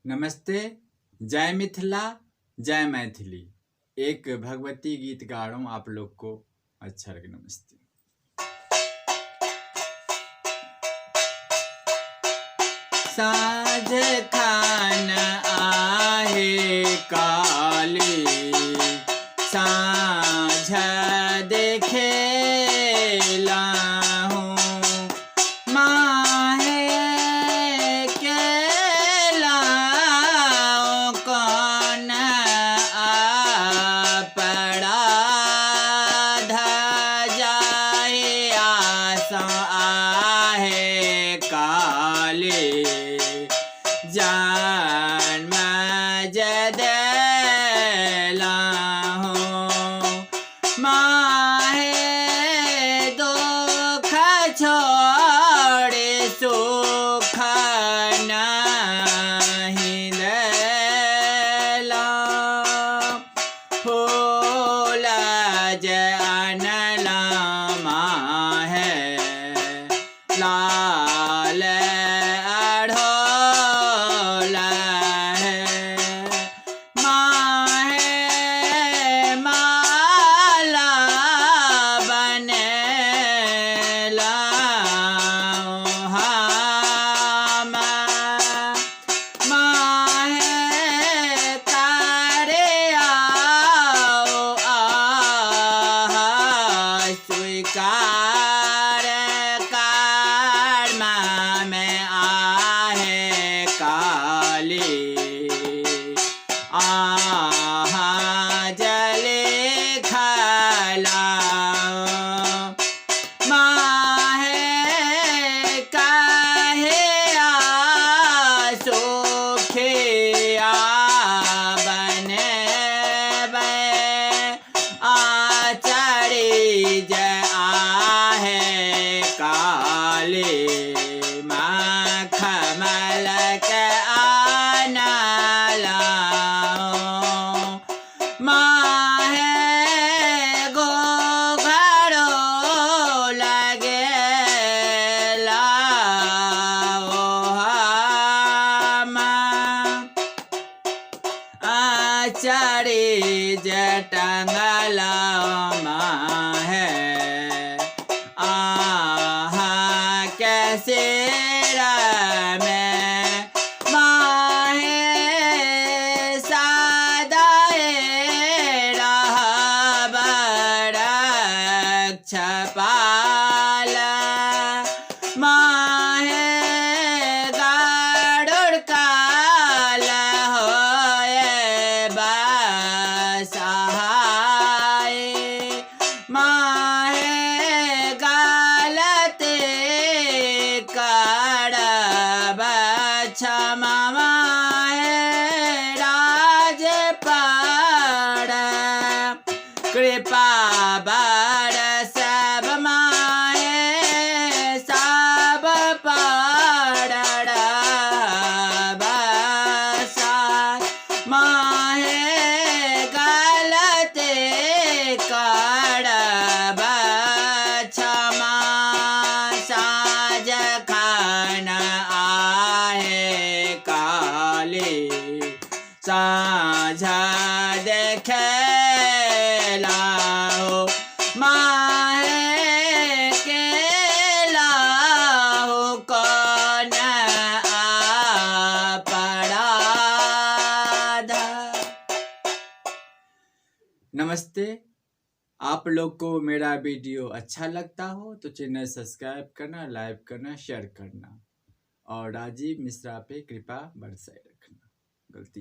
नमस्ते, जय मिथिला, जय मैथिली। एक भगवती गीत गा रहा हूँ, आप लोग को अच्छा लगे। नमस्ते। साँझ खान आहे काली, साँझ देखेला हूँ, माहे केला कौन पड़ा जाए आसा आहे काली, जान जदेला हूँ, माहे दुख छोड़े सुख नहीं देला, फूल जनला माहे लाल अढ़ोला है, माहे माला बनेला हम, माहे करे आओ स्वीकार कर्म में आहे काली, आहा जले खलाओ, माहे काहे सुखिया बने आचरी जय आहे काली, माख मलक आनला, माहे गो घरो लगेला हम, आचरी जटंगला माहे आहा कैसे में माहे सादाए रहबर छपाल, माहे गाड़ुड़ काल होए बसहाय, माहे गालते करब क्षमा, माहे राज पर कृपा बरसब, माहे सब पर बसाय, माहे गलते करब क्षमा, साँझ खान आहे काली, साँझ देखेला हो, माहे केला हो कौन अपराध। नमस्ते। आप लोग को मेरा वीडियो अच्छा लगता हो तो चैनल सब्सक्राइब करना, लाइक करना, शेयर करना और राजीव मिश्रा पे कृपा बरसाए रखना। गलती